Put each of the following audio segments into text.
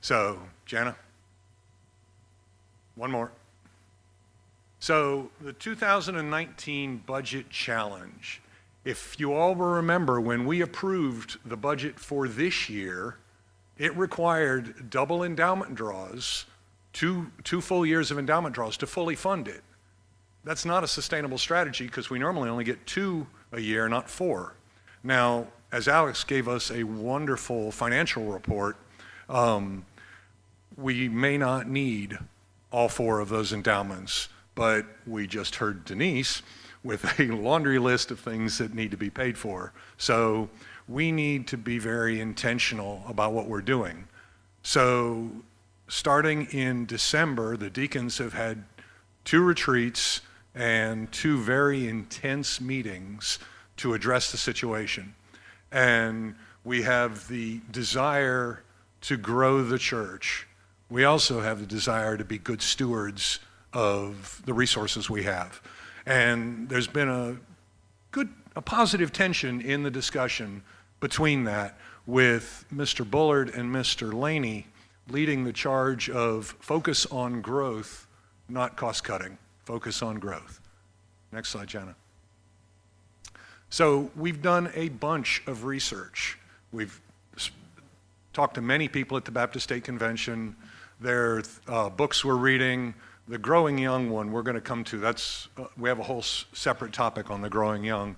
So, Jana, one more. So, the 2019 budget challenge. If you all will remember, when we approved the budget for this year, it required double endowment draws, two full years of endowment draws to fully fund it. That's not a sustainable strategy because we normally only get 2 a year, not 4. Now, as Alex gave us a wonderful financial report, we may not need all 4 of those endowments, but we just heard Denise with a laundry list of things that need to be paid for. So we need to be very intentional about what we're doing. So starting in December, the deacons have had 2 retreats and 2 very intense meetings to address the situation. And we have the desire to grow the church. We also have the desire to be good stewards of the resources we have. And there's been a positive tension in the discussion between that, with Mr. Bullard and Mr. Laney leading the charge of focus on growth, not cost cutting. Focus on growth. Next slide, Jana. So we've done a bunch of research. We've talked to many people at the Baptist State Convention. There are books we're reading. The growing young one we're going to come to. We have a whole separate topic on the growing young.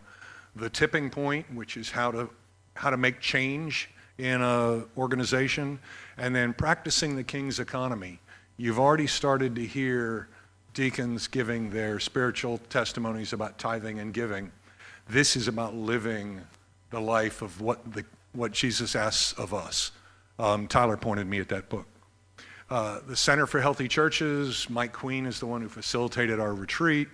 The tipping point, which is how to make change in an organization, and then practicing the King's economy. You've already started to hear deacons giving their spiritual testimonies about tithing and giving. This is about living the life of what Jesus asks of us. Tyler pointed me at that book. The Center for Healthy Churches, Mike Queen is the one who facilitated our retreat.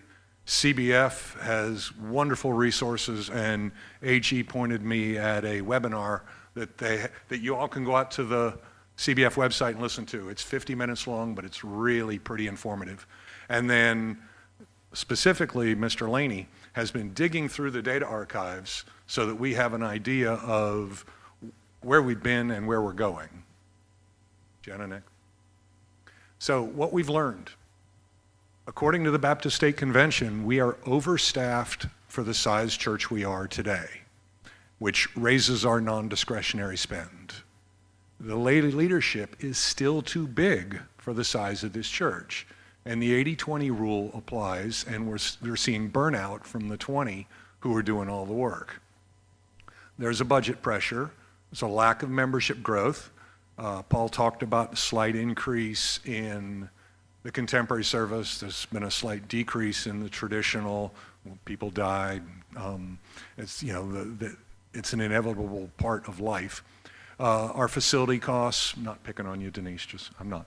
CBF has wonderful resources, and AG pointed me at a webinar that you all can go out to the CBF website and listen to. It's 50 minutes long, but it's really pretty informative. And then specifically, Mr. Laney has been digging through the data archives so that we have an idea of where we've been and where we're going. Jenna, next. So what we've learned, according to the Baptist State Convention, we are overstaffed for the size church we are today, which raises our non-discretionary spend. The lay leadership is still too big for the size of this church. And the 80-20 rule applies, and we're seeing burnout from the 20 who are doing all the work. There's a budget pressure. There's a lack of membership growth. Paul talked about the slight increase in the contemporary service. There's been a slight decrease in the traditional. People died. It's it's an inevitable part of life. Our facility costs. I'm not picking on you, Denise. I'm not.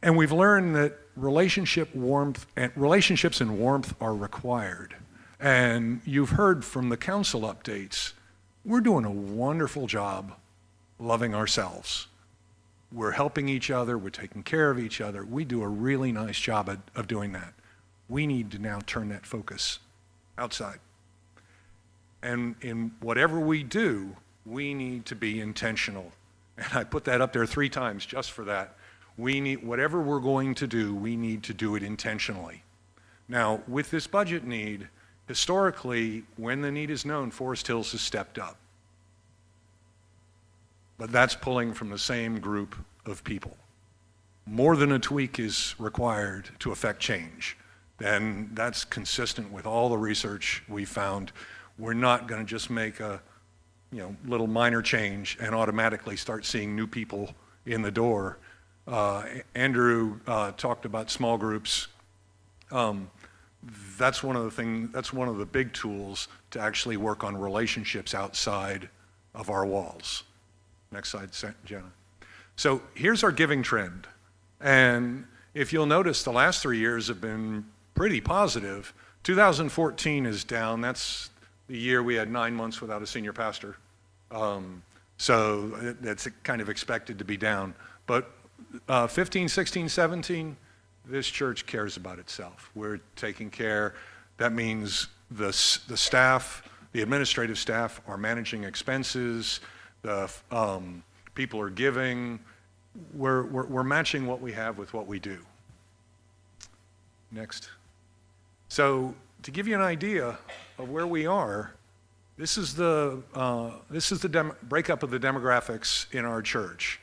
And we've learned that relationships and warmth are required. And you've heard from the council updates, we're doing a wonderful job loving ourselves. We're helping each other, we're taking care of each other. We do a really nice job of doing that. We need to now turn that focus outside. And in whatever we do, we need to be intentional. And I put that up there 3 times just for that. Whatever we're going to do, we need to do it intentionally. Now, with this budget need, historically, when the need is known, Forest Hills has stepped up. But that's pulling from the same group of people. More than a tweak is required to affect change. And that's consistent with all the research we found. We're not going to just make a little minor change and automatically start seeing new people in the door. Andrew talked about small groups. That's one of the big tools to actually work on relationships outside of our walls. Next slide, Jenna. So here's our giving trend. And if you'll notice, the last 3 years have been pretty positive. 2014 is down. That's the year we had 9 months without a senior pastor. So that's kind of expected to be down. But 15, 16, 17, this church cares about itself. We're taking care. That means the staff, the administrative staff are managing expenses. The people are giving. We're matching what we have with what we do. Next. So to give you an idea of where we are, this is the breakup of the demographics in our church.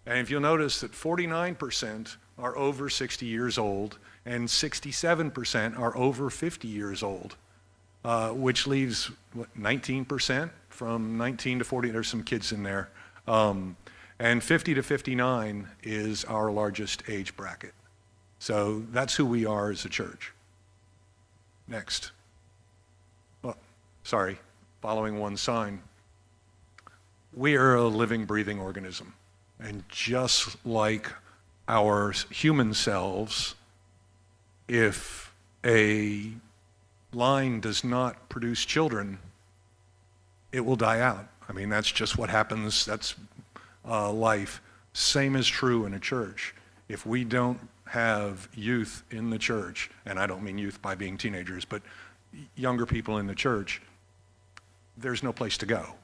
And if you'll notice that 49% are over 60 years old and 67% are over 50 years old, which leaves, 19% from 19 to 40. There's some kids in there. And 50 to 59 is our largest age bracket. So that's who we are as a church. Next. Oh, sorry, following one sign. We are a living, breathing organism. And just like our human selves, if a line does not produce children, it will die out. I mean, that's just what happens. That's life. Same is true in a church. If we don't have youth in the church, and I don't mean youth by being teenagers, but younger people in the church, there's no place to go.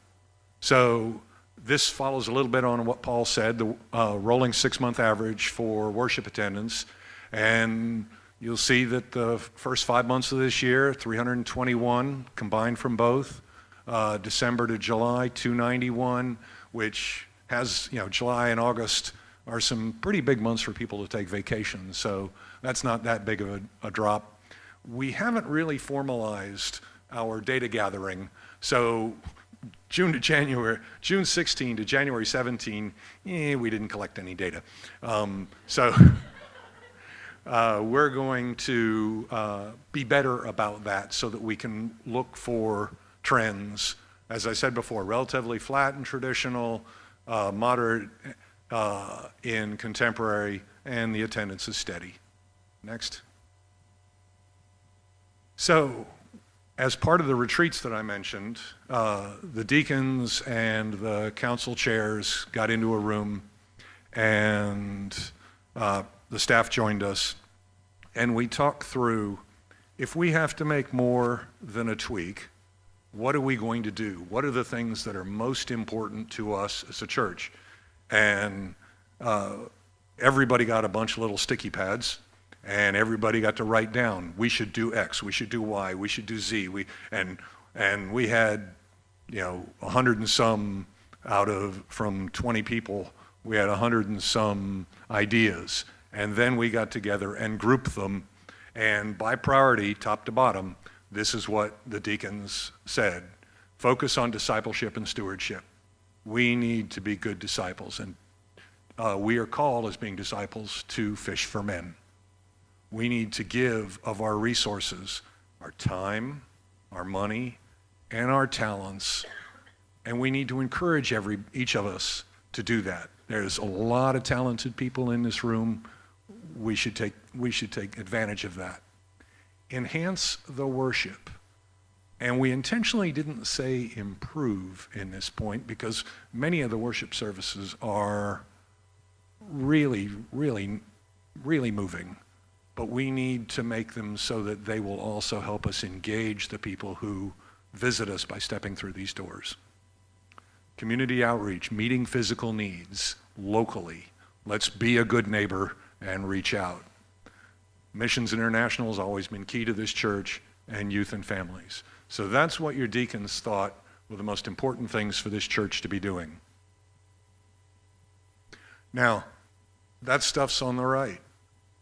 So this follows a little bit on what Paul said, the rolling 6-month average for worship attendance. And you'll see that the first 5 months of this year, 321 combined from both. December to July, 291, which has, July and August are some pretty big months for people to take vacations. So that's not that big of a drop. We haven't really formalized our data gathering. So June 16 to January 17, we didn't collect any data. We're going to be better about that so that we can look for trends. As I said before, relatively flat and traditional, moderate in contemporary, and the attendance is steady. Next. So, as part of the retreats that I mentioned, the deacons and the council chairs got into a room, and the staff joined us, and we talked through, if we have to make more than a tweak, what are we going to do? What are the things that are most important to us as a church? And everybody got a bunch of little sticky pads, and everybody got to write down, we should do X, we should do Y, we should do Z. And we had, 100 and some from 20 people, we had 100 and some ideas. And then we got together and grouped them, and by priority, top to bottom, this is what the deacons said. Focus on discipleship and stewardship. We need to be good disciples, and we are called as being disciples to fish for men. We need to give of our resources, our time, our money, and our talents, and we need to encourage each of us to do that. There's a lot of talented people in this room. We should take advantage of that. Enhance the worship. And we intentionally didn't say improve in this point because many of the worship services are really, really, really moving. But we need to make them so that they will also help us engage the people who visit us by stepping through these doors. Community outreach, meeting physical needs locally. Let's be a good neighbor and reach out. Missions International has always been key to this church, and youth and families. So that's what your deacons thought were the most important things for this church to be doing. Now, that stuff's on the right.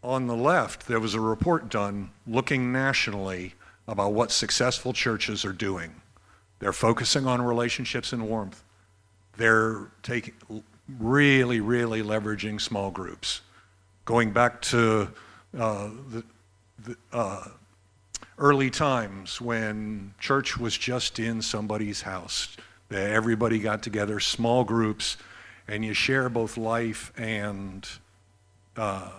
On the left, there was a report done looking nationally about what successful churches are doing. They're focusing on relationships and warmth. They're really leveraging small groups. Going back to the early times when church was just in somebody's house. Everybody got together, small groups, and you share both life and the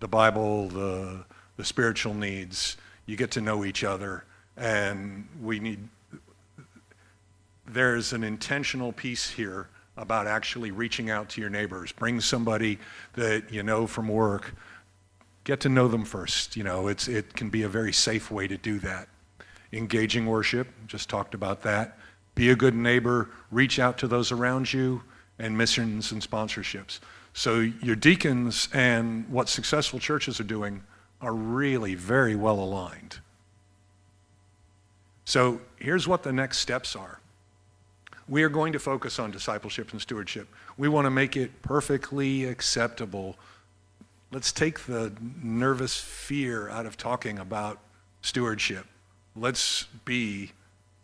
Bible, the spiritual needs. You get to know each other, and there's an intentional piece here about actually reaching out to your neighbors. Bring somebody that you know from work. Get to know them first. It can be a very safe way to do that. Engaging worship, just talked about that. be a good neighbor, reach out to those around you, and missions and sponsorships. So your deacons and what successful churches are doing are really very well aligned. So here's what the next steps are. We are going to focus on discipleship and stewardship. We want to make it perfectly acceptable. Let's take the nervous fear out of talking about stewardship. Let's be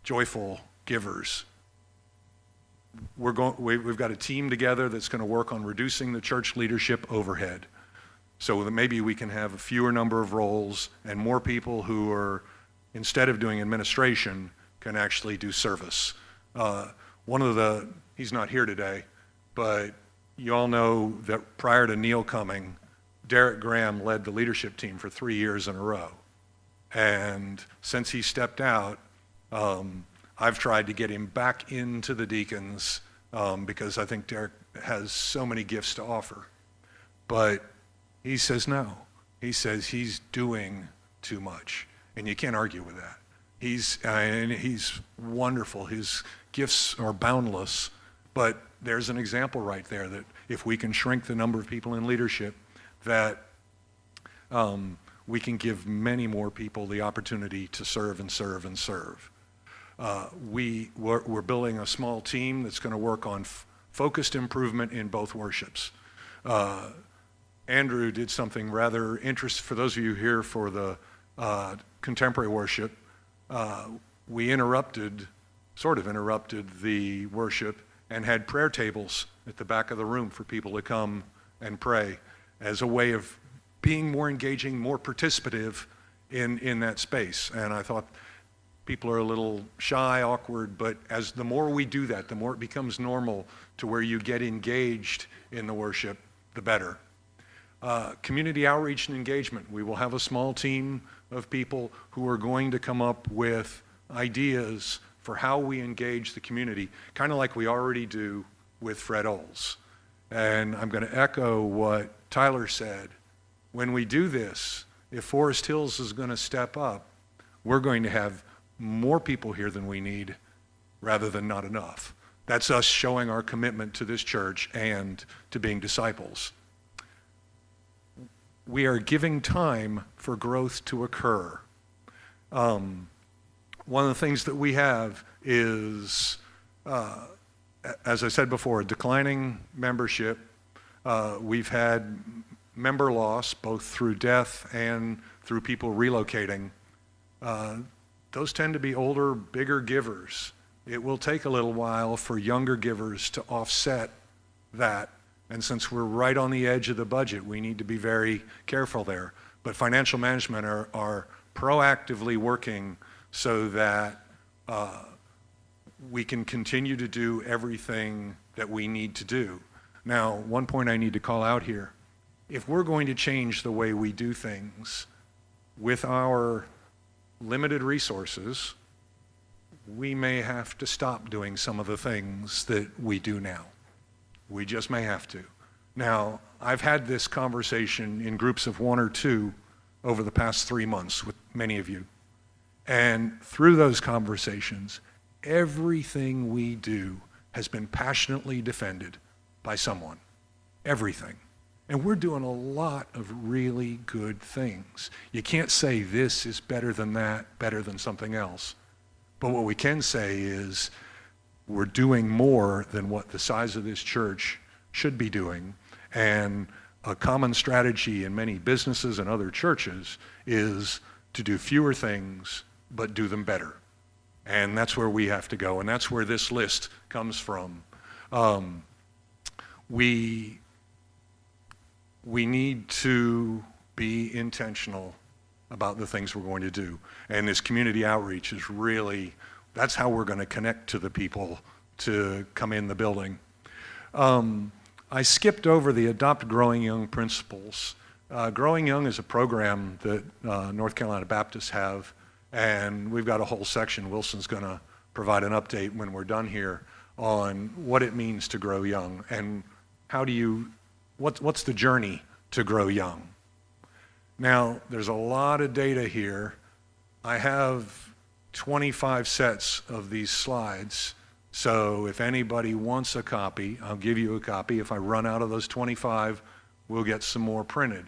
joyful givers. We've got a team together that's going to work on reducing the church leadership overhead so that maybe we can have a fewer number of roles and more people who are, instead of doing administration, can actually do service. He's not here today, but you all know that prior to Neil coming, Derek Graham led the leadership team for 3 years in a row. And since he stepped out, I've tried to get him back into the deacons because I think Derek has so many gifts to offer. But he says no. He says he's doing too much, and you can't argue with that. He's wonderful. His gifts are boundless, but there's an example right there that if we can shrink the number of people in leadership, that we can give many more people the opportunity to serve and serve and serve. We're building a small team that's going to work on focused improvement in both worships. Andrew did something rather interesting. For those of you here for the contemporary worship, we sort of interrupted the worship and had prayer tables at the back of the room for people to come and pray as a way of being more engaging, more participative in that space. And I thought people are a little shy, awkward, but as the more we do that, the more it becomes normal to where you get engaged in the worship, the better. Community outreach and engagement. We will have a small team of people who are going to come up with ideas for how we engage the community, kind of like we already do with Fred Oles. And I'm going to echo what Tyler said. When we do this, if Forest Hills is going to step up, we're going to have more people here than we need rather than not enough. That's us showing our commitment to this church and to being disciples. We are giving time for growth to occur. One of the things that we have is, as I said before, declining membership. We've had member loss, both through death and through people relocating. Those tend to be older, bigger givers. It will take a little while for younger givers to offset that. And since we're right on the edge of the budget, we need to be very careful there. But financial management are proactively working so that we can continue to do everything that we need to do. Now, one point I need to call out here. If we're going to change the way we do things with our limited resources, we may have to stop doing some of the things that we do now. We just may have to. Now, I've had this conversation in groups of 1 or 2 over the past 3 months with many of you. And through those conversations, everything we do has been passionately defended by someone. Everything. And we're doing a lot of really good things. You can't say this is better than that, better than something else. But what we can say is we're doing more than what the size of this church should be doing. And a common strategy in many businesses and other churches is to do fewer things, but do them better. And that's where we have to go. And that's where this list comes from. We need to be intentional about the things we're going to do. And this community outreach is really, that's how we're going to connect to the people to come in the building. I skipped over the Adopt Growing Young principles. Growing Young is a program that North Carolina Baptists have, and we've got a whole section. Wilson's going to provide an update when we're done here on what it means to grow young and what's the journey to grow young. Now, there's a lot of data here. I have 25 sets of these slides, So if anybody wants a copy, I'll give you a copy. If I run out of those 25, we'll get some more printed.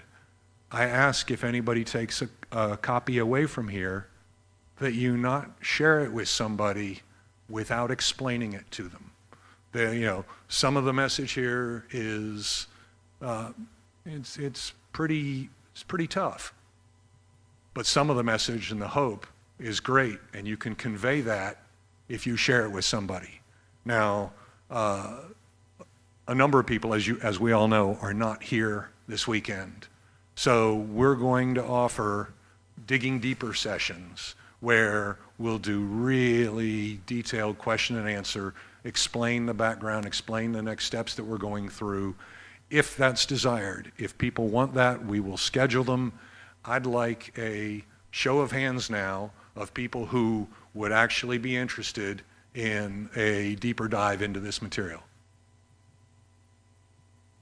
I ask if anybody takes a copy away from here that you not share it with somebody without explaining it to them. Some of the message here is it's pretty tough, but some of the message and the hope is great, and you can convey that if you share it with somebody. Now, a number of people, as we all know, are not here this weekend, so we're going to offer digging deeper sessions where we'll do really detailed question and answer, explain the background, explain the next steps that we're going through, if that's desired. If people want that, we will schedule them. I'd like a show of hands now of people who would actually be interested in a deeper dive into this material.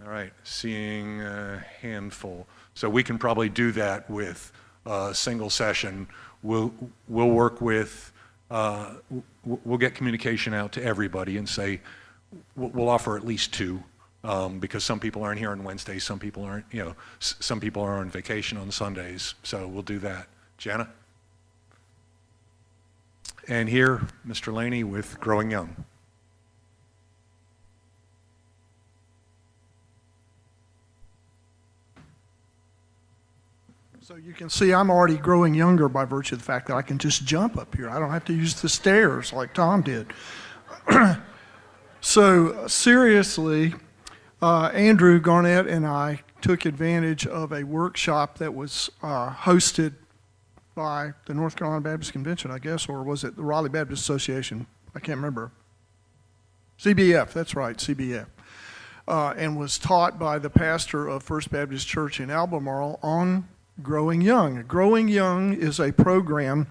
All right, seeing a handful. So we can probably do that with a single session. We'll work with, we'll get communication out to everybody and say, we'll offer at least 2, because some people aren't here on Wednesdays, some people aren't, some people are on vacation on Sundays, so we'll do that. Jana? And here, Mr. Laney with Growing Young. So you can see I'm already growing younger by virtue of the fact that I can just jump up here. I don't have to use the stairs like Tom did. So seriously, Andrew Garnett and I took advantage of a workshop that was hosted by the North Carolina Baptist Convention, I guess, or was it the Raleigh Baptist Association? I can't remember. CBF, that's right, CBF. And was taught by the pastor of First Baptist Church in Albemarle on Growing Young. Growing Young is a program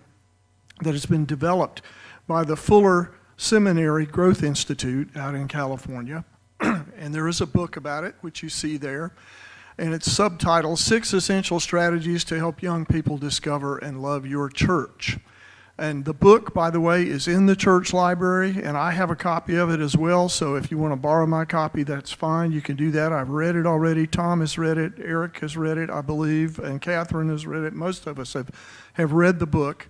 that has been developed by the Fuller Seminary Growth Institute out in California. And there is a book about it, which you see there. And it's subtitled 6 Essential Strategies to Help Young People Discover and Love Your Church. And the book, by the way, is in the church library, and I have a copy of it as well, so if you want to borrow my copy, that's fine. You can do that. I've read it already. Tom has read it. Eric has read it, I believe, and Catherine has read it. Most of us have read the book.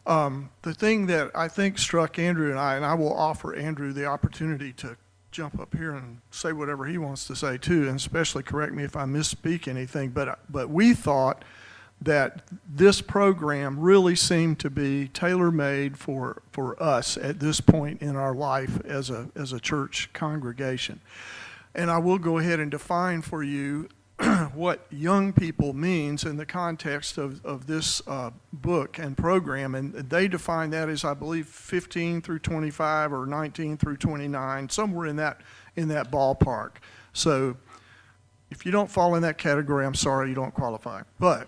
The thing that I think struck Andrew and I will offer Andrew the opportunity to jump up here and say whatever he wants to say too, and especially correct me if I misspeak anything, but we thought that this program really seemed to be tailor-made for us at this point in our life as a church congregation. And I will go ahead and define for you what young people means in the context of this book and program. And they define that as, I believe, 15 through 25 or 19 through 29, somewhere in that ballpark. So if you don't fall in that category, I'm sorry, you don't qualify. But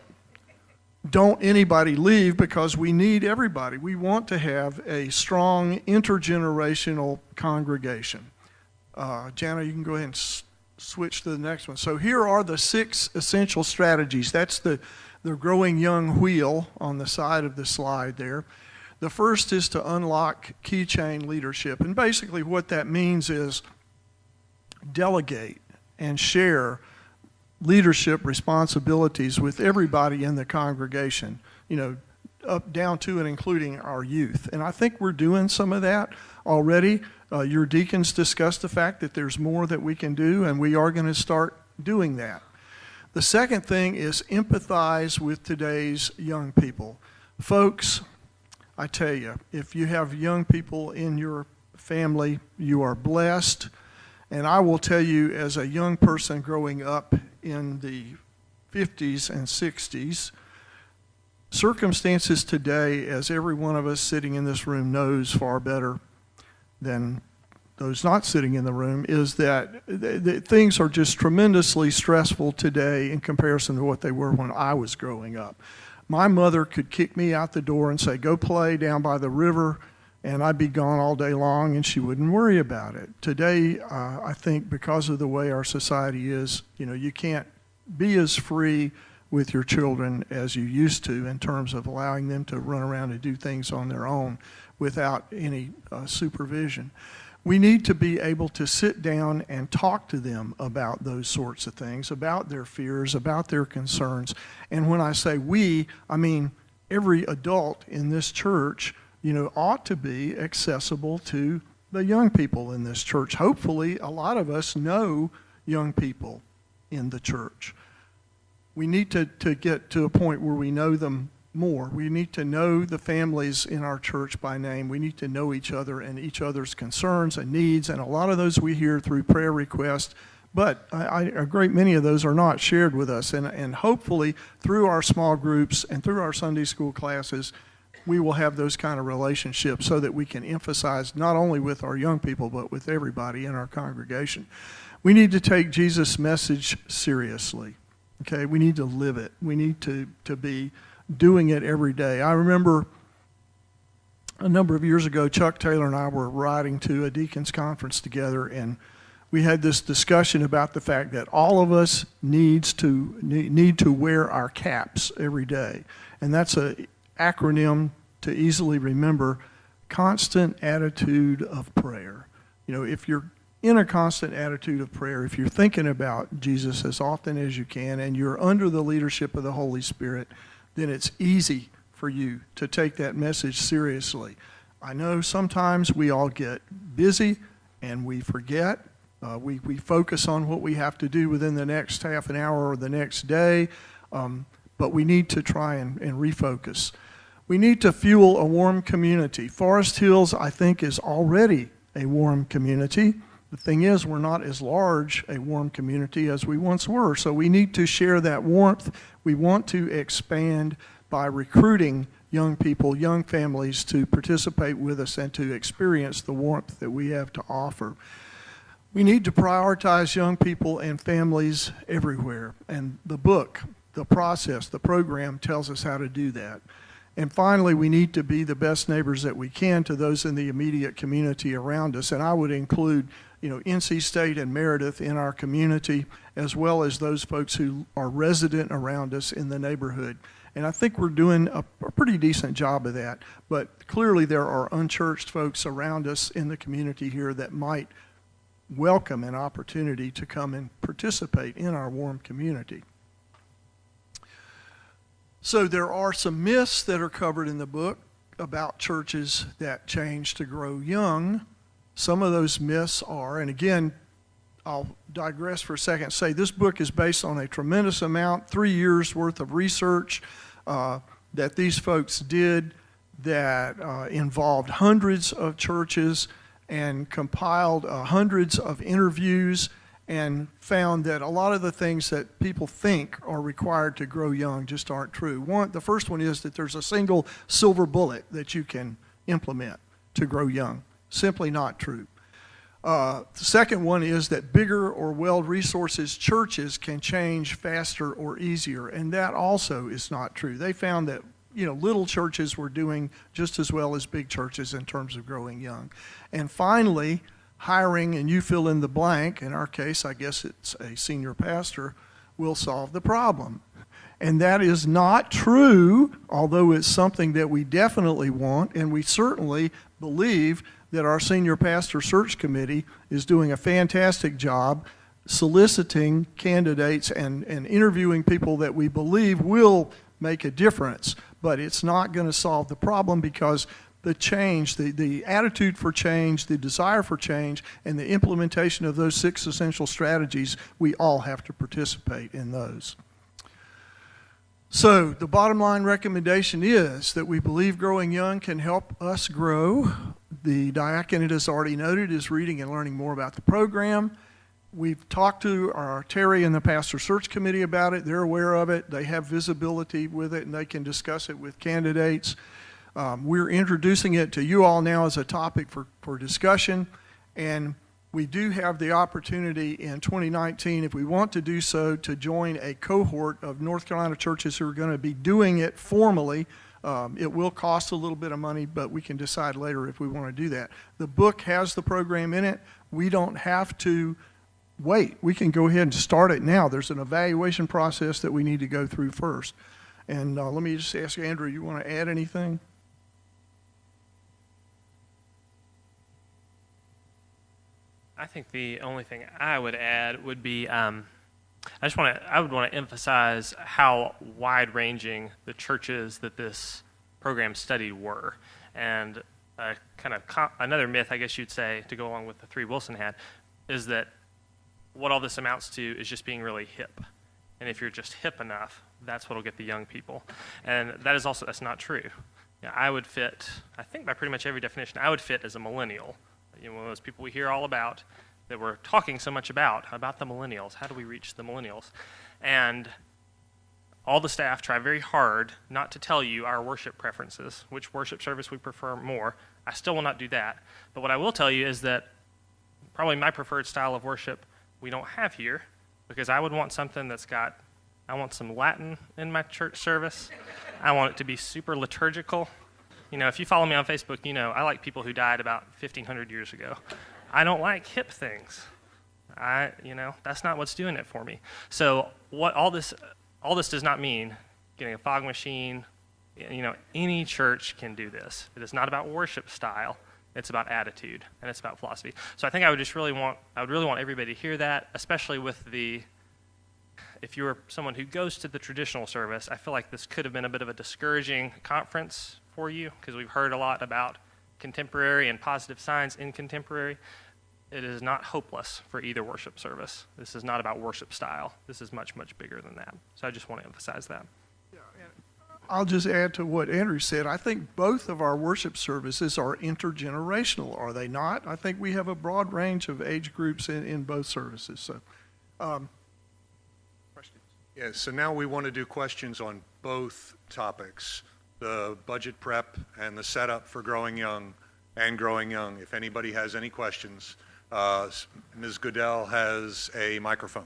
don't anybody leave, because we need everybody. We want to have a strong intergenerational congregation. Jana, you can go ahead and switch to the next one. So here are the 6 essential strategies. That's the Growing Young wheel on the side of the slide there. The first is to unlock keychain leadership. And basically what that means is delegate and share leadership responsibilities with everybody in the congregation, up down to and including our youth. And I think we're doing some of that already. Your deacons discussed the fact that there's more that we can do, and we are going to start doing that. The second thing is empathize with today's young people. Folks, I tell you, if you have young people in your family, you are blessed. And I will tell you, as a young person growing up in the 50s and 60s, circumstances today, as every one of us sitting in this room knows far better than those not sitting in the room, is that things are just tremendously stressful today in comparison to what they were when I was growing up. My mother could kick me out the door and say, go play down by the river, and I'd be gone all day long, and she wouldn't worry about it. Today, I think because of the way our society is, you can't be as free with your children as you used to in terms of allowing them to run around and do things on their own. without any supervision. We need to be able to sit down and talk to them about those sorts of things, about their fears, about their concerns. And when I say we, I mean every adult in this church, ought to be accessible to the young people in this church. Hopefully, a lot of us know young people in the church. We need to get to a point where we know them more. We need to know the families in our church by name. We need to know each other and each other's concerns and needs, and a lot of those we hear through prayer requests, but a great many of those are not shared with us. And hopefully, through our small groups and through our Sunday school classes, we will have those kind of relationships so that we can emphasize not only with our young people, but with everybody in our congregation. We need to take Jesus' message seriously. Okay, we need to live it. We need to be doing it every day. I remember a number of years ago, Chuck Taylor and I were riding to a deacons conference together, and we had this discussion about the fact that all of us need to wear our caps every day. And that's an acronym to easily remember: constant attitude of prayer. If you're in a constant attitude of prayer, if you're thinking about Jesus as often as you can, and you're under the leadership of the Holy Spirit, then it's easy for you to take that message seriously. I know sometimes we all get busy and we forget. We focus on what we have to do within the next half an hour or the next day, but we need to try and refocus. We need to fuel a warm community. Forest Hills, I think, is already a warm community. The thing is, we're not as large a warm community as we once were, so we need to share that warmth. We want to expand by recruiting young people, young families to participate with us and to experience the warmth that we have to offer. We need to prioritize young people and families everywhere, and the book, the process, the program tells us how to do that. And finally, we need to be the best neighbors that we can to those in the immediate community around us, and I would include NC State and Meredith in our community, as well as those folks who are resident around us in the neighborhood. And I think we're doing a pretty decent job of that. But clearly there are unchurched folks around us in the community here that might welcome an opportunity to come and participate in our warm community. So there are some myths that are covered in the book about churches that change to grow young. Some of those myths are, and again, I'll digress for a second, say this book is based on a tremendous amount, 3 years worth of research that these folks did that involved hundreds of churches and compiled hundreds of interviews and found that a lot of the things that people think are required to grow young just aren't true. The first one is that there's a single silver bullet that you can implement to grow young. Simply not true. The second one is that bigger or well-resourced churches can change faster or easier, and that also is not true. They found that little churches were doing just as well as big churches in terms of growing young. And finally, hiring, and you fill in the blank, in our case, I guess it's a senior pastor, will solve the problem. And that is not true, although it's something that we definitely want, and we certainly believe that our senior pastor search committee is doing a fantastic job soliciting candidates and interviewing people that we believe will make a difference. But it's not going to solve the problem, because the change, the attitude for change, the desire for change, and the implementation of those 6 essential strategies, we all have to participate in those. So the bottom line recommendation is that we believe growing young can help us grow. The diaconate, as already noted, is reading and learning more about the program. We've talked to our Terry and the pastor search committee about it. They're aware of it. They have visibility with it, and they can discuss it with candidates. We're introducing it to you all now as a topic for discussion, and we do have the opportunity in 2019, if we want to do so, to join a cohort of North Carolina churches who are going to be doing it formally. It will cost a little bit of money, but we can decide later if we want to do that. The book has the program in it. We don't have to wait. We can go ahead and start it now. There's an evaluation process that we need to go through first. And let me just ask Andrew, you want to add anything? I think the only thing I would add would be I would want to emphasize how wide-ranging the churches that this program studied were, and another myth, I guess you'd say, to go along with the three Wilson had, is that what all this amounts to is just being really hip, and if you're just hip enough, that's what'll get the young people, and that's not true. I would fit, I think by pretty much every definition, I would fit as a millennial. One of those people we hear all about, that we're talking so much about the millennials. How do we reach the millennials? And all the staff try very hard not to tell you our worship preferences, which worship service we prefer more. I still will not do that. But what I will tell you is that probably my preferred style of worship we don't have here, because I would want something I want some Latin in my church service. I want it to be super liturgical. If you follow me on Facebook, I like people who died about 1,500 years ago. I don't like hip things. That's not what's doing it for me. So all this does not mean getting a fog machine. Any church can do this. It is not about worship style. It's about attitude, and it's about philosophy. So I think I would really want everybody to hear that, especially if you're someone who goes to the traditional service. I feel like this could have been a bit of a discouraging conference for you, because we've heard a lot about contemporary and positive signs in contemporary. It is not hopeless for either worship service. This is not about worship style. This is much, much bigger than that. So I just want to emphasize that. I'll just add to what Andrew said. I think both of our worship services are intergenerational, are they not? I think we have a broad range of age groups in both services. So, questions? Yeah, so now we want to do questions on both topics, the budget prep and the setup for growing young and growing young. If anybody has any questions, Ms. Goodell has a microphone.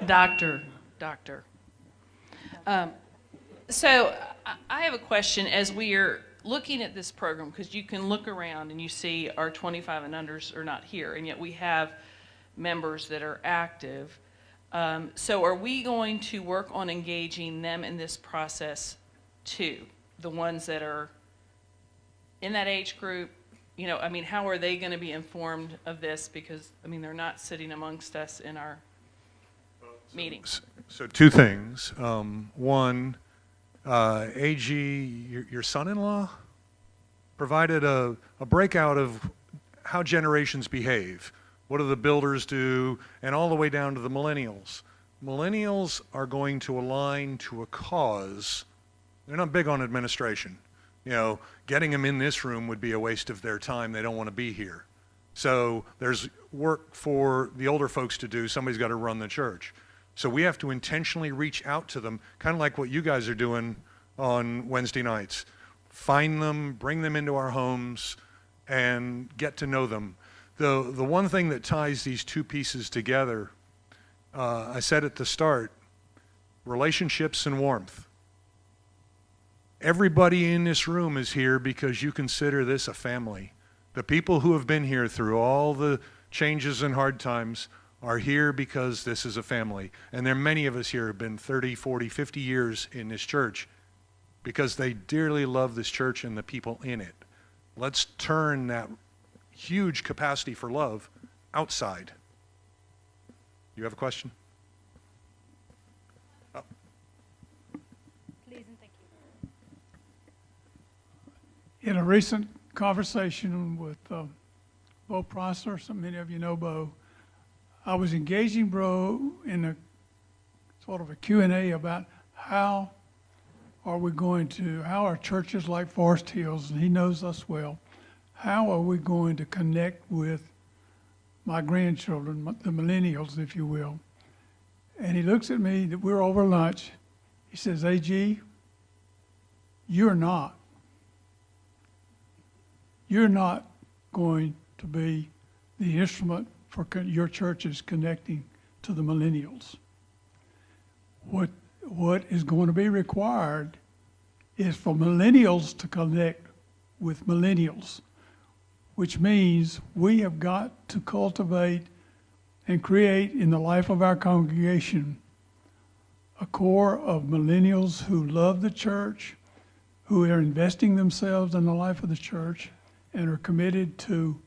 Doctor. So I have a question. As we are looking at this program, because you can look around and you see our 25 and unders are not here, and yet we have members that are active. So are we going to work on engaging them in this process too? The ones that are in that age group, how are they going to be informed of this? Because, they're not sitting amongst us in our meetings. So two things. One, AG, your son-in-law, provided a breakout of how generations behave. What do the builders do? And all the way down to the millennials. Millennials are going to align to a cause. They're not big on administration. Getting them in this room would be a waste of their time. They don't want to be here. So there's work for the older folks to do. Somebody's got to run the church. So we have to intentionally reach out to them, kind of like what you guys are doing on Wednesday nights. Find them, bring them into our homes, and get to know them. The one thing that ties these two pieces together, I said at the start, relationships and warmth. Everybody in this room is here because you consider this a family. The people who have been here through all the changes and hard times are here because this is a family. And there are many of us here who have been 30, 40, 50 years in this church because they dearly love this church and the people in it. Let's turn that huge capacity for love outside. You have a question? Oh. Please and thank you. In a recent conversation with Bo Prosser, so many of you know Bo, I was engaging Bo in a sort of a Q&A about how are churches like Forest Hills, and he knows us well, how are we going to connect with my grandchildren, the millennials, if you will? And he looks at me, that we're over lunch, he says, AG, you're not going to be the instrument for your churches connecting to the millennials. What is going to be required is for millennials to connect with millennials, which means we have got to cultivate and create in the life of our congregation a core of millennials who love the church, who are investing themselves in the life of the church and are committed to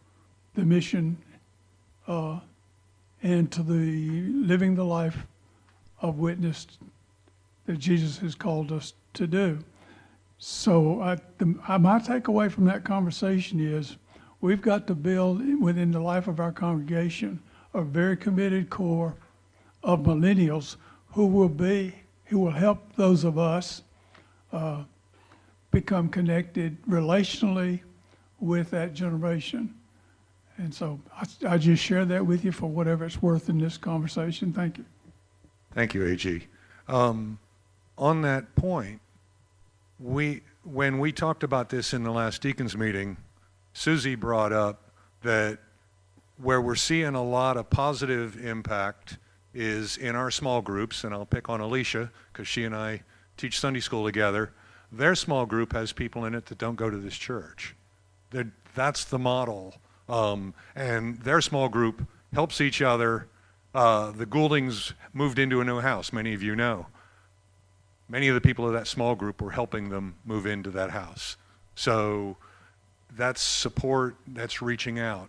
the mission and to the living the life of witness that Jesus has called us to do. So my takeaway from that conversation is we've got to build within the life of our congregation a very committed core of millennials who will help those of us become connected relationally with that generation. And so I just share that with you for whatever it's worth in this conversation. Thank you. Thank you, AG. On that point, when we talked about this in the last deacons meeting, Susie brought up that where we're seeing a lot of positive impact is in our small groups, and I'll pick on Alicia because she and I teach Sunday school together. Their small group has people in it that don't go to this church. That's the model. And their small group helps each other. The Gouldings moved into a new house, many of you know. Many of the people of that small group were helping them move into that house. So that's support, that's reaching out.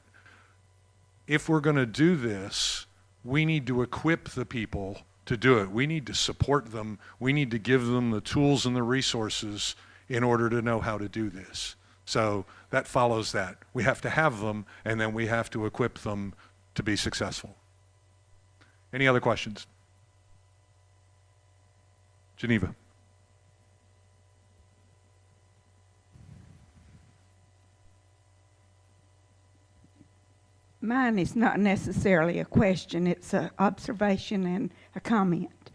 If we're going to do this, we need to equip the people to do it. We need to support them. We need to give them the tools and the resources in order to know how to do this. So that follows that. We have to have them, and then we have to equip them to be successful. Any other questions? Geneva. Mine is not necessarily a question, it's an observation and a comment.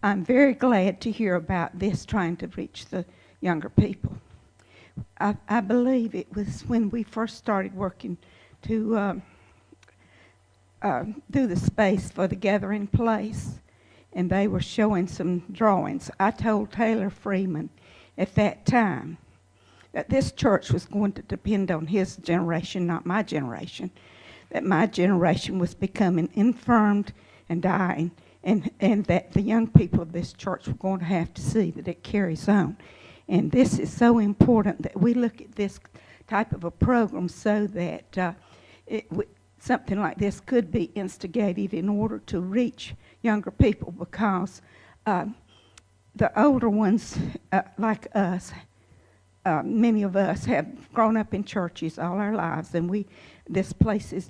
I'm very glad to hear about this trying to reach the younger people. I believe it was when we first started working to do the space for the gathering place, and they were showing some drawings. I told Taylor Freeman at that time that this church was going to depend on his generation, not my generation, that my generation was becoming infirmed and dying, and that the young people of this church were going to have to see that it carries on. And this is so important that we look at this type of a program so that something like this could be instigated in order to reach younger people, because the older ones, like us, many of us have grown up in churches all our lives, and this place is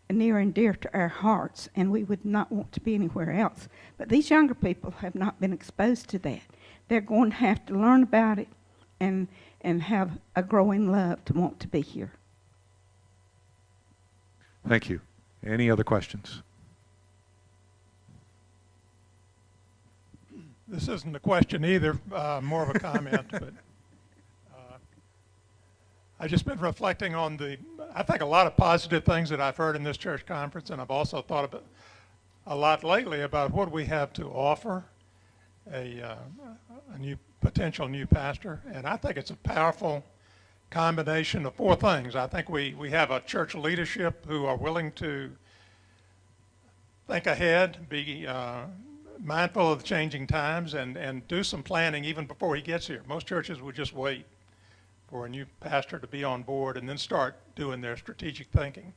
near and dear to our hearts, and we would not want to be anywhere else. But these younger people have not been exposed to that. They're going to have to learn about it and have a growing love to want to be here. Thank you. Any other questions? This isn't a question either, more of a comment, but I've just been reflecting on I think a lot of positive things that I've heard in this church conference, and I've also thought about a lot lately about what we have to offer a potential new pastor. And I think it's a powerful combination of four things. I think we have a church leadership who are willing to think ahead, be mindful of the changing times, and do some planning even before he gets here. Most churches would just wait for a new pastor to be on board and then start doing their strategic thinking.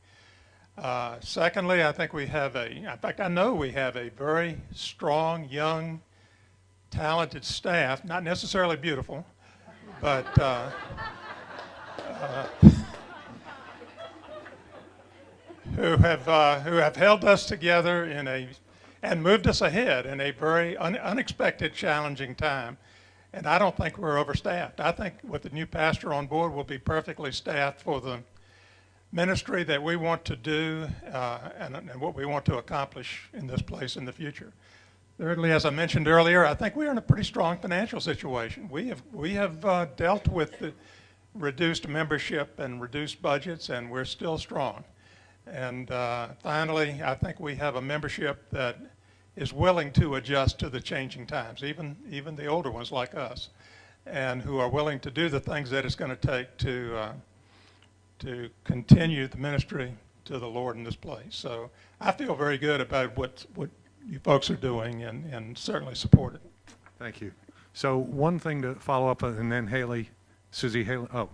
Secondly, I think we have in fact, I know we have a very strong, young, talented staff, not necessarily beautiful, but who have held us together and moved us ahead in a very unexpected, challenging time. And I don't think we're overstaffed. I think with the new pastor on board, we'll be perfectly staffed for the ministry that we want to do and what we want to accomplish in this place in the future. Thirdly, as I mentioned earlier, I think we are in a pretty strong financial situation. We have dealt with the reduced membership and reduced budgets, and we're still strong. And finally, I think we have a membership that is willing to adjust to the changing times, even the older ones like us, and who are willing to do the things that it's going to take to continue the ministry to the Lord in this place. So I feel very good about what you folks are doing, and certainly support it. Thank you. So one thing to follow up on, and then Haley, Susie, Haley, oh,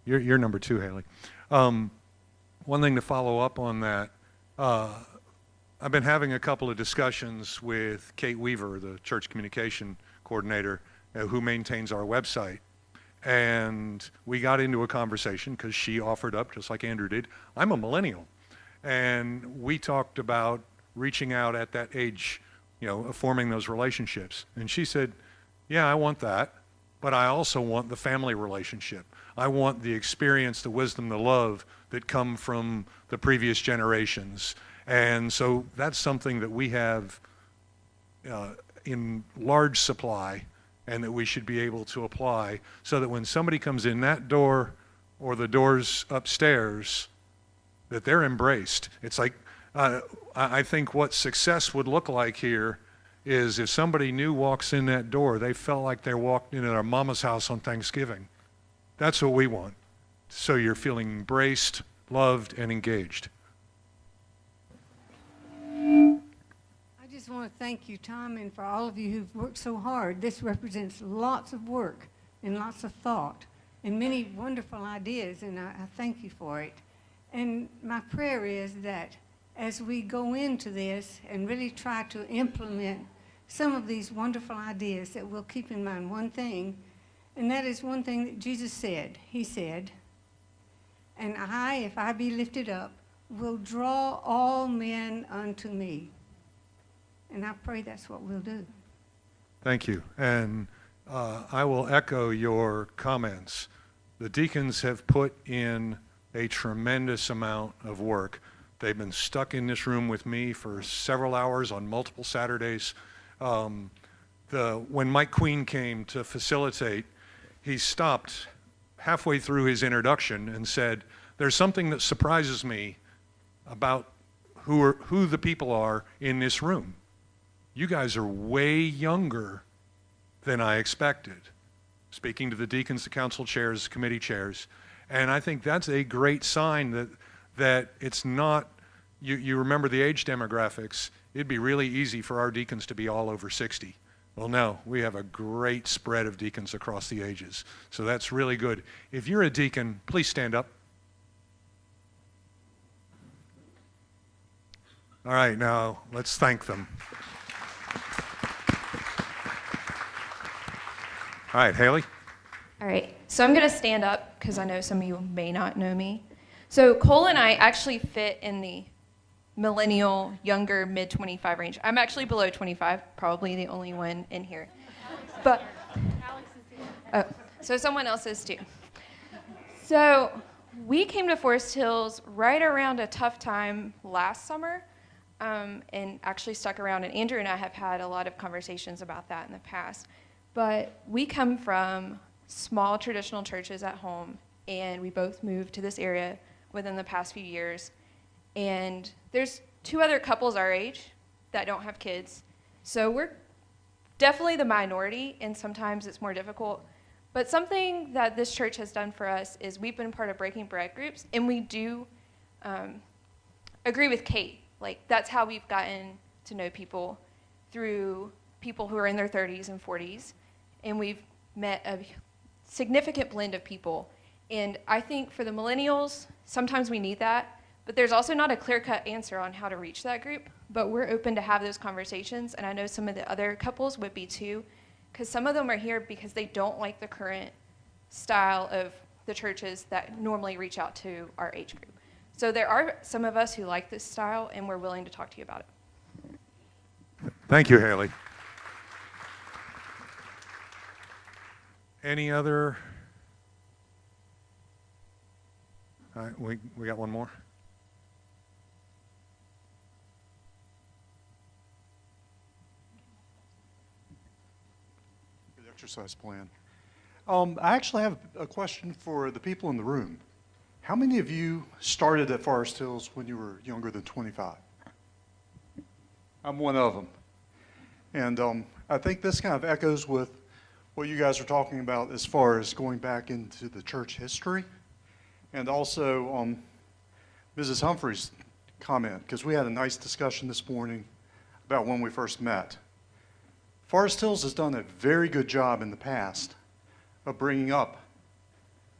you're number 2, Haley. One thing to follow up on that, I've been having a couple of discussions with Kate Weaver, the church communication coordinator, who maintains our website. And we got into a conversation because she offered up, just like Andrew did, I'm a millennial. And we talked about reaching out at that age, forming those relationships. And she said, yeah, I want that, but I also want the family relationship. I want the experience, the wisdom, the love that come from the previous generations. And so that's something that we have in large supply, and that we should be able to apply so that when somebody comes in that door or the doors upstairs, that they're embraced. It's like, I think what success would look like here is if somebody new walks in that door, they felt like they walked into their mama's house on Thanksgiving. That's what we want. So you're feeling embraced, loved, and engaged. I just want to thank you, Tom, and for all of you who've worked so hard. This represents lots of work and lots of thought and many wonderful ideas, and I thank you for it. And my prayer is that as we go into this and really try to implement some of these wonderful ideas, that we'll keep in mind one thing, and that is one thing that Jesus said. He said, and I, if I be lifted up, will draw all men unto me. And I pray that's what we'll do. Thank you. And I will echo your comments. The deacons have put in a tremendous amount of work. They've been stuck in this room with me for several hours on multiple Saturdays. When Mike Queen came to facilitate, he stopped halfway through his introduction and said, there's something that surprises me about who the people are in this room. You guys are way younger than I expected. Speaking to the deacons, the council chairs, committee chairs. And I think that's a great sign that it's not, you remember the age demographics, it'd be really easy for our deacons to be all over 60. Well, no, we have a great spread of deacons across the ages. So that's really good. If you're a deacon, please stand up. All right, now let's thank them. All right, Haley. All right, so I'm going to stand up because I know some of you may not know me. So Cole and I actually fit in the millennial, younger, mid-25 range. I'm actually below 25, probably the only one in here. But Alex is here. Oh, so someone else is too. So we came to Forest Hills right around a tough time last summer, and actually stuck around. And Andrew and I have had a lot of conversations about that in the past. But we come from small traditional churches at home, and we both moved to this area within the past few years. And there's 2 other couples our age that don't have kids. So we're definitely the minority, and sometimes it's more difficult. But something that this church has done for us is we've been part of Breaking Bread groups, and we do agree with Kate. Like, that's how we've gotten to know people, through people who are in their 30s and 40s. And we've met a significant blend of people. And I think for the millennials, sometimes we need that, but there's also not a clear-cut answer on how to reach that group. But we're open to have those conversations, and I know some of the other couples would be too, because some of them are here because they don't like the current style of the churches that normally reach out to our age group. So there are some of us who like this style, and we're willing to talk to you about it. Thank you, Haley. Any other? All right, we got one more. Good exercise plan. I actually have a question for the people in the room. How many of you started at Forest Hills when you were younger than 25? I'm one of them. And I think this kind of echoes with what you guys are talking about as far as going back into the church history, and also Mrs. Humphrey's comment, because we had a nice discussion this morning about when we first met. Forest Hills has done a very good job in the past of bringing up,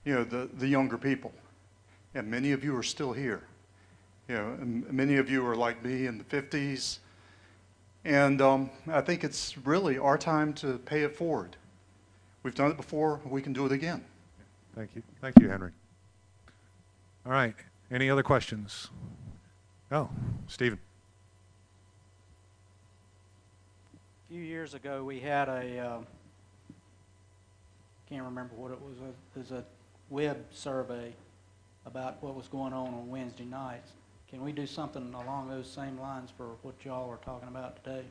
the younger people. And many of you are still here. And many of you are like me in the 50s. And I think it's really our time to pay it forward. We've done it before, we can do it again. Thank you. Thank you, Henry. All right. Any other questions? Oh, Stephen. A few years ago, we had can't remember what it was. It was a web survey about what was going on Wednesday nights. Can we do something along those same lines for what y'all are talking about today?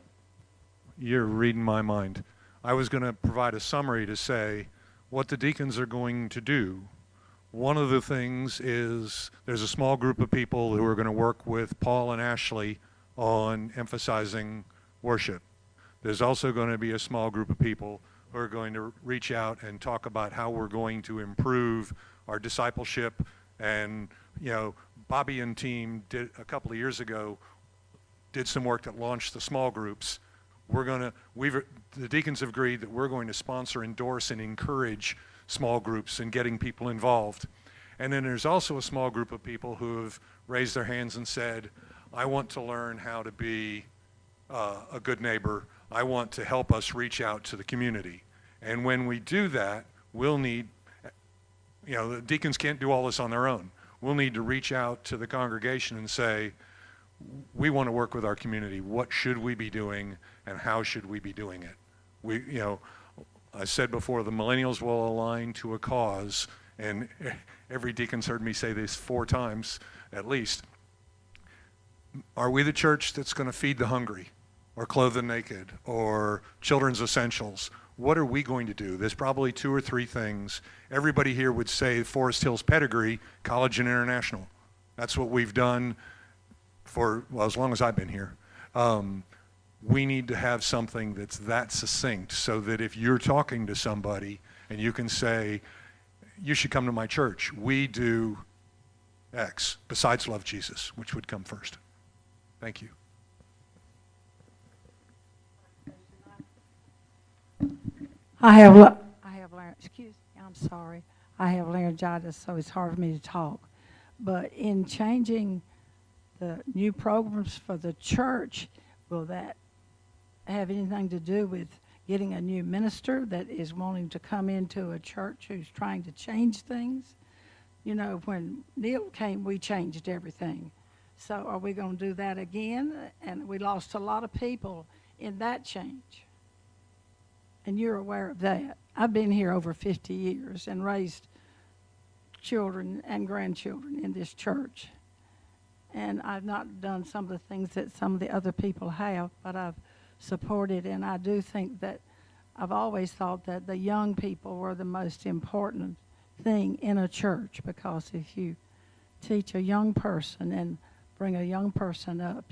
You're reading my mind. I was going to provide a summary to say what the deacons are going to do. One of the things is there's a small group of people who are going to work with Paul and Ashley on emphasizing worship. There's also going to be a small group of people who are going to reach out and talk about how we're going to improve our discipleship. And, Bobby and team did a couple of years ago, did some work that launched the small groups. The deacons have agreed that we're going to sponsor, endorse, and encourage small groups and getting people involved. And then there's also a small group of people who have raised their hands and said, I want to learn how to be a good neighbor. I want to help us reach out to the community. And when we do that, we'll need, the deacons can't do all this on their own. We'll need to reach out to the congregation and say, we want to work with our community. What should we be doing and how should we be doing it? I said before, the millennials will align to a cause, and every deacon's heard me say this 4 times at least. Are we the church that's going to feed the hungry or clothe the naked or children's essentials? What are we going to do? There's probably 2 or 3 things. Everybody here would say Forest Hills pedigree, college and international. That's what we've done for, as long as I've been here. We need to have something that's that succinct so that if you're talking to somebody and you can say, you should come to my church. We do X, besides love Jesus, which would come first. Thank you. I have excuse me, I'm sorry. I have laryngitis, so it's hard for me to talk. But in changing the new programs for the church, will that have anything to do with getting a new minister that is wanting to come into a church who's trying to change things? When Neil came, we changed everything. So are we going to do that again? And we lost a lot of people in that change. And you're aware of that. I've been here over 50 years and raised children and grandchildren in this church. And I've not done some of the things that some of the other people have, but I've supported, and I do think that I've always thought that the young people were the most important thing in a church, because if you teach a young person and bring a young person up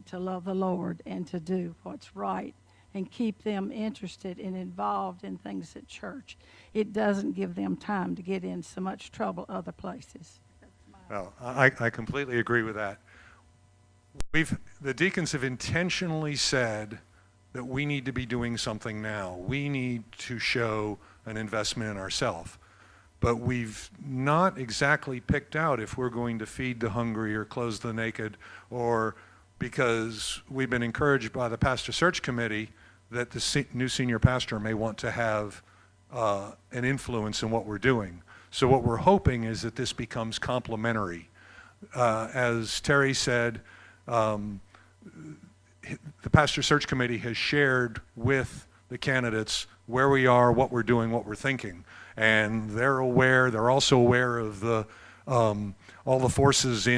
to love the Lord and to do what's right and keep them interested and involved in things at church, it doesn't give them time to get in so much trouble other places. Well, I completely agree with that. The deacons have intentionally said that we need to be doing something now. We need to show an investment in ourselves. But we've not exactly picked out if we're going to feed the hungry or clothe the naked, or because we've been encouraged by the pastor search committee that the new senior pastor may want to have an influence in what we're doing. So what we're hoping is that this becomes complementary. As Terry said, the pastor search committee has shared with the candidates where we are, what we're doing, what we're thinking. And they're also aware of the all the forces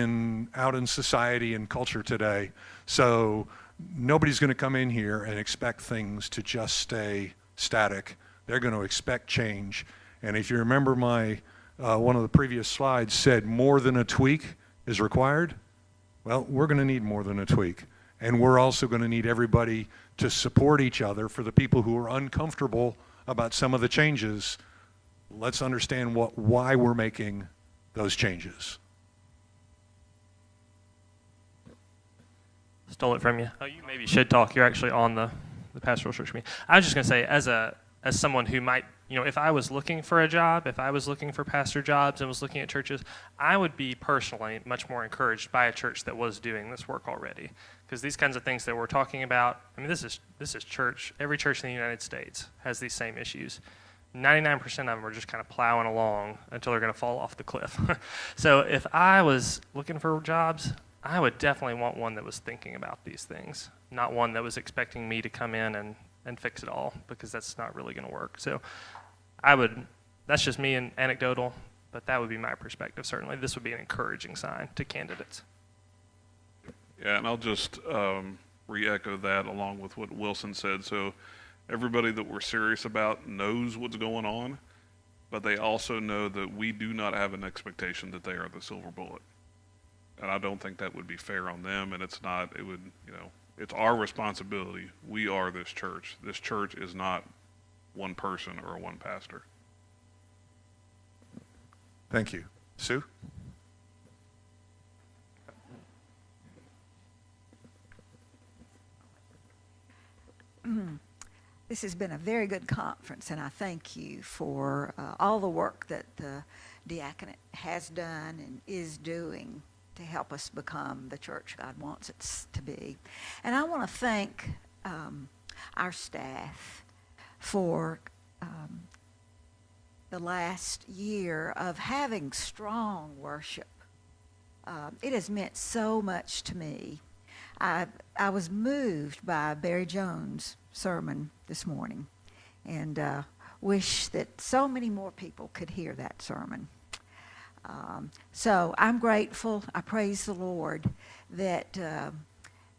out in society and culture today. So nobody's going to come in here and expect things to just stay static. They're going to expect change. And if you remember one of the previous slides said more than a tweak is required. Well, we're going to need more than a tweak. And we're also going to need everybody to support each other. For the people who are uncomfortable about some of the changes, let's understand why we're making those changes. Stole it from you. Oh, you maybe should talk. You're actually on the the pastoral structure mean? I was just going to say, as someone who might, if I was looking for a job, if I was looking for pastor jobs and was looking at churches, I would be personally much more encouraged by a church that was doing this work already. Because these kinds of things that we're talking about, I mean, this is church. Every church in the United States has these same issues. 99% of them are just kind of plowing along until they're going to fall off the cliff. So if I was looking for jobs, I would definitely want one that was thinking about these things, not one that was expecting me to come in and fix it all, because that's not really going to work. So that's just me and anecdotal, but that would be my perspective, certainly. This would be an encouraging sign to candidates. Yeah, and I'll just re-echo that along with what Wilson said. So everybody that we're serious about knows what's going on, but they also know that we do not have an expectation that they are the silver bullet. And I don't think that would be fair on them, and it's not, it would, it's our responsibility. We are this church. This church is not one person or one pastor. Thank you. Sue? This has been a very good conference, and I thank you for all the work that the diaconate has done and is doing to help us become the church God wants it to be. And I want to thank our staff for the last year of having strong worship. It has meant so much to me. I was moved by Barry Jones' sermon this morning, and wish that so many more people could hear that sermon. So I'm grateful. I praise the Lord that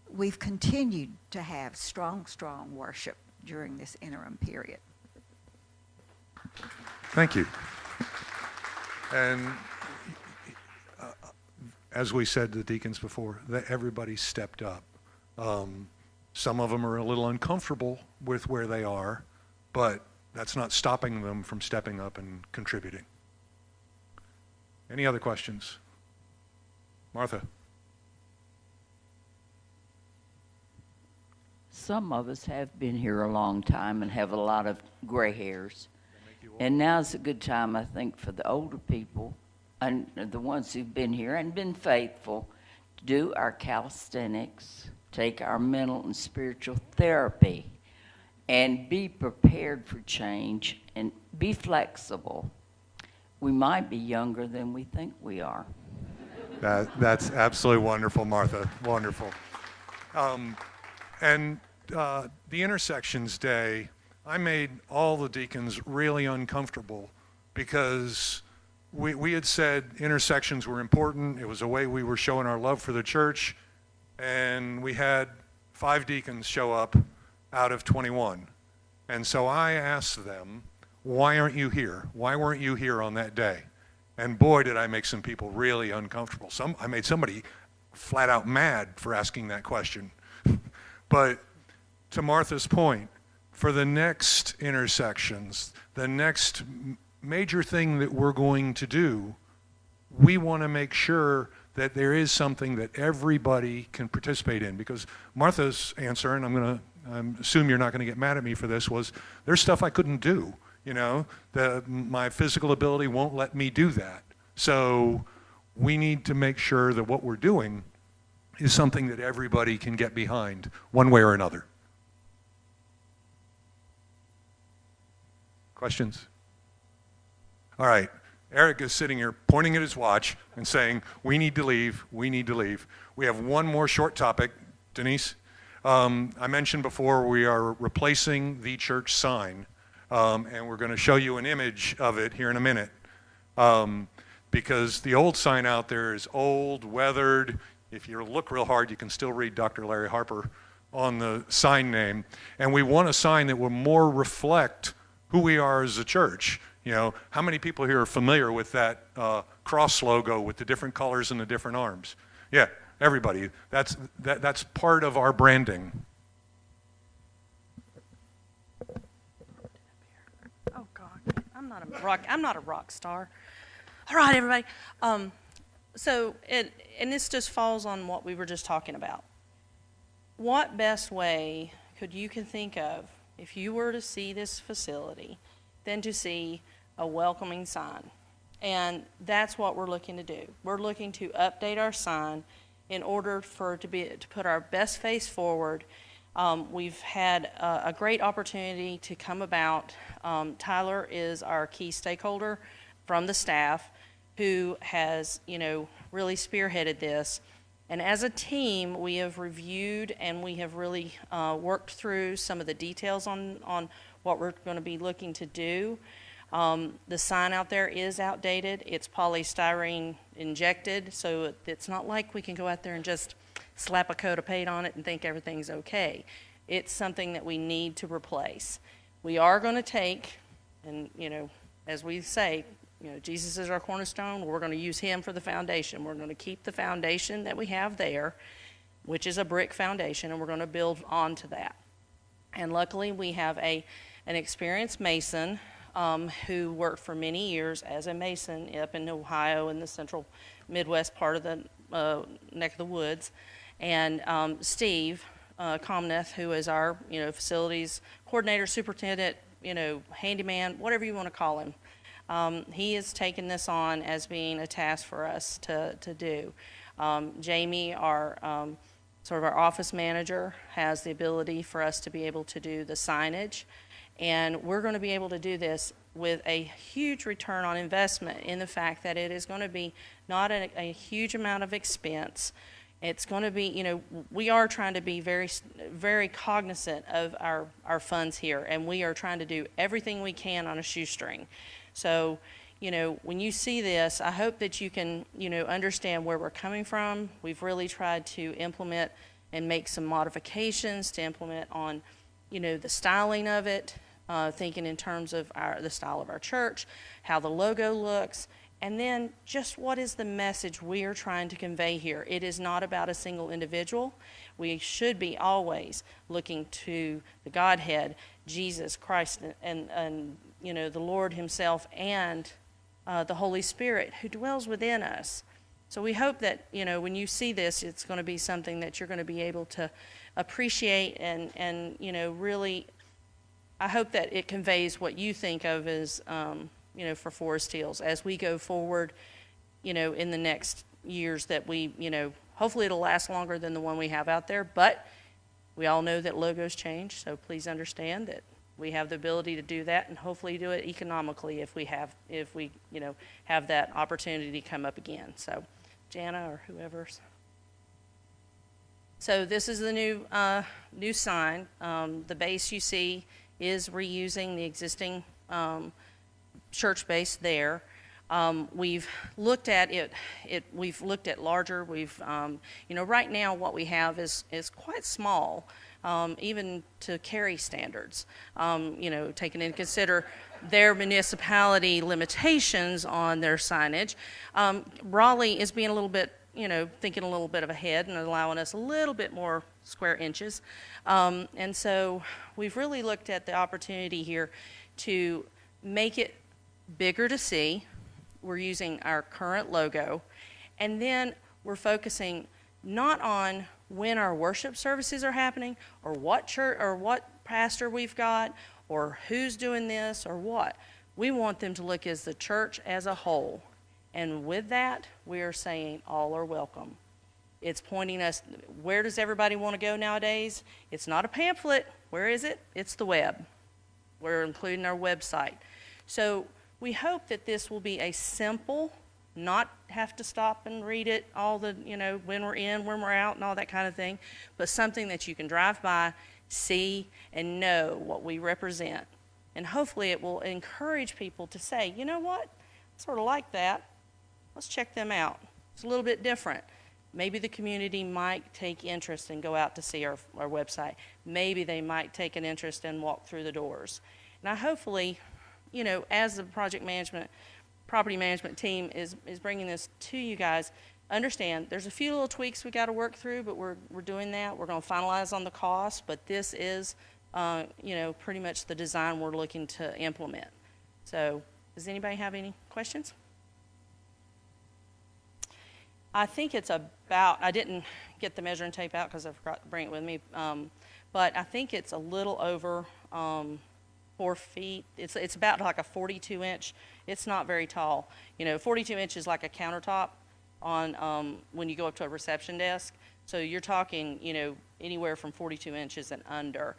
we've continued to have strong worship during this interim period. Thank you. And as we said to the deacons before, that everybody stepped up. Some of them are a little uncomfortable with where they are, but that's not stopping them from stepping up and contributing. Any other questions? Martha? Some of us have been here a long time and have a lot of gray hairs. And now's a good time, I think, for the older people and the ones who've been here and been faithful to do our calisthenics, take our mental and spiritual therapy, and be prepared for change and be flexible. We might be younger than we think we are. That's absolutely wonderful, Martha. Wonderful. And the Intersections Day, I made all the deacons really uncomfortable because we had said intersections were important. It was a way we were showing our love for the church. And we had 5 deacons show up out of 21. And so I asked them, why aren't you here? Why weren't you here on that day? And boy, did I make some people really uncomfortable. I made somebody flat out mad for asking that question. But to Martha's point, for the next intersections, the next major thing that we're going to do, we want to make sure that there is something that everybody can participate in. Because Martha's answer, and I assume you're not going to get mad at me for this, was there's stuff I couldn't do. My physical ability won't let me do that. So we need to make sure that what we're doing is something that everybody can get behind one way or another. Questions? All right. Eric is sitting here pointing at his watch and saying, we need to leave, we need to leave. We have one more short topic. Denise, I mentioned before we are replacing the church sign, and we're going to show you an image of it here in a minute, because the old sign out there is old, weathered. If you look real hard, you can still read Dr. Larry Harper on the sign name. And we want a sign that will more reflect who we are as a church. How many people here are familiar with that cross logo with the different colors and the different arms? Yeah, everybody. That's part of our branding. Oh God, I'm not a rock star. All right, everybody. And this just falls on what we were just talking about. What best way you can think of if you were to see this facility than to see a welcoming sign? And that's what we're looking to do. We're looking to update our sign in order to put our best face forward. We've had a great opportunity to come about. Tyler is our key stakeholder from the staff who has, really spearheaded this. And as a team, we have reviewed and we have really worked through some of the details on what we're going to be looking to do. The sign out there is outdated. It's polystyrene injected, so it's not like we can go out there and just slap a coat of paint on it and think everything's okay. It's something that we need to replace. We are going to take, and as we say, Jesus is our cornerstone. We're going to use him for the foundation. We're going to keep the foundation that we have there, which is a brick foundation, and we're going to build onto that. And luckily, we have an experienced mason who worked for many years as a mason up in Ohio in the central Midwest part of the neck of the woods. And Steve Comneth, who is our facilities coordinator, superintendent, handyman, whatever you want to call him. He has taken this on as being a task for us to do. Jamie, our sort of our office manager, has the ability for us to be able to do the signage. And we're going to be able to do this with a huge return on investment in the fact that it is going to be not a huge amount of expense. It's going to be, we are trying to be very, very cognizant of our funds here, and we are trying to do everything we can on a shoestring. So, when you see this, I hope that you can, understand where we're coming from. We've really tried to implement and make some modifications to implement on, the styling of it, thinking in terms of the style of our church, how the logo looks, and then just what is the message we are trying to convey here. It is not about a single individual. We should be always looking to the Godhead, Jesus Christ, and the Lord himself, and the Holy Spirit who dwells within us. So we hope that, when you see this, it's going to be something that you're going to be able to appreciate and really, I hope that it conveys what you think of as, for Forest Hills as we go forward, in the next years that we, hopefully it'll last longer than the one we have out there, but we all know that logos change, so please understand that we have the ability to do that and hopefully do it economically if we have that opportunity to come up again. So Jana or whoever's. So this is the new sign. The base you see is reusing the existing church base there. We've looked at it. We've looked at larger. We've, right now what we have is quite small, even to carry standards. Taking into consider their municipality limitations on their signage. Raleigh is being a little bit, thinking a little bit of ahead and allowing us a little bit more square inches. And so we've really looked at the opportunity here to make it bigger to see. We're using our current logo, and then we're focusing not on when our worship services are happening or what church or what pastor we've got or who's doing this or what. We want them to look as the church as a whole. And with that, we are saying all are welcome. It's pointing us, where does everybody want to go nowadays? It's not a pamphlet. Where is it? It's the web. We're including our website. So we hope that this will be a simple, not have to stop and read it all the, when we're in, when we're out and all that kind of thing, but something that you can drive by, see, and know what we represent. And hopefully it will encourage people to say, you know what, I sort of like that. Let's check them out. It's a little bit different. Maybe the community might take interest and go out to see our website. Maybe they might take an interest and walk through the doors. Now hopefully, as the property management team is bringing this to you guys, understand there's a few little tweaks we got to work through, but we're doing that. We're going to finalize on the cost, but this is, pretty much the design we're looking to implement. So does anybody have any questions? I think it's about, I didn't get the measuring tape out because I forgot to bring it with me, but I think it's a little over 4 feet. It's about like a 42 inch. It's not very tall. 42 inches like a countertop on when you go up to a reception desk. So you're talking, anywhere from 42 inches and under.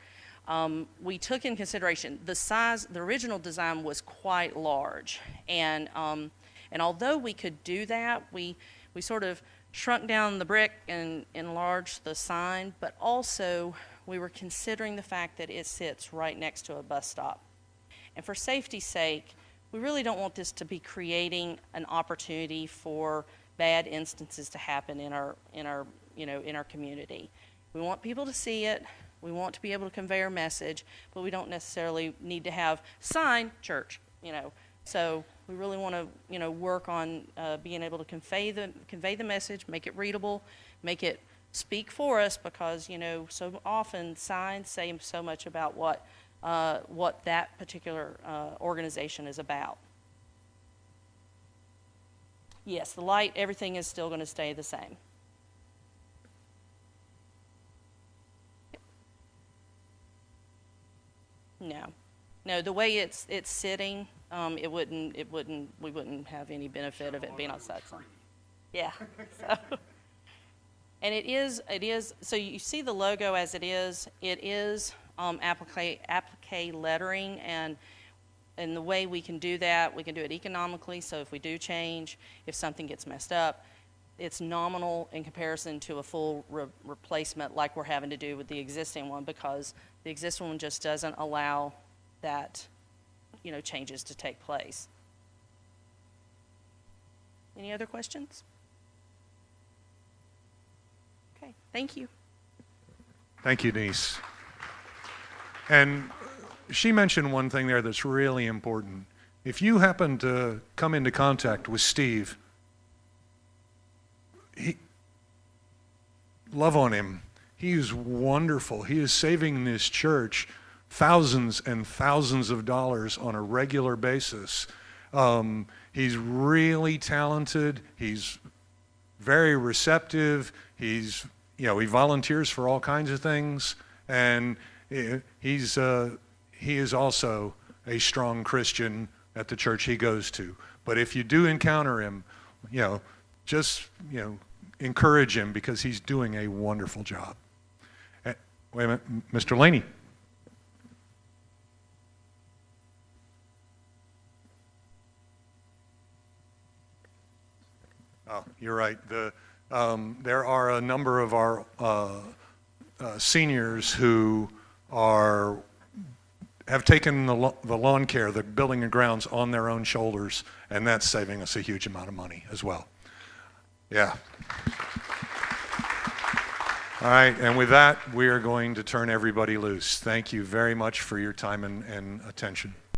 We took in consideration the size. The original design was quite large, and although we could do that, we sort of shrunk down the brick and enlarged the sign, but also we were considering the fact that it sits right next to a bus stop. And for safety's sake, we really don't want this to be creating an opportunity for bad instances to happen in our community. We want people to see it. We want to be able to convey our message, but we don't necessarily need to have sign church, So we really want to, work on being able to convey the message, make it readable, make it speak for us, because so often signs say so much about what that particular organization is about. Yes, the light, everything is still going to stay the same. No, the way it's sitting, we wouldn't have any benefit of it being outside sun. Yeah. So, and it is. So you see the logo as it is. It is applique lettering, and the way we can do that, we can do it economically. So if we do change, if something gets messed up, it's nominal in comparison to a full replacement like we're having to do with the existing one, because the existing one just doesn't allow that, changes to take place. Any other questions? Okay, thank you. Thank you, Denise. And she mentioned one thing there that's really important. If you happen to come into contact with Steve, love on him. He is wonderful. He is saving this church thousands and thousands of dollars on a regular basis. He's really talented. He's very receptive. He volunteers for all kinds of things, and he is also a strong Christian at the church he goes to. But if you do encounter him, just encourage him, because he's doing a wonderful job. Wait a minute, Mr. Laney. Oh, you're right. There are a number of our seniors who have taken the lawn care, the building and grounds, on their own shoulders, and that's saving us a huge amount of money as well. Yeah. All right, and with that, we are going to turn everybody loose. Thank you very much for your time and attention.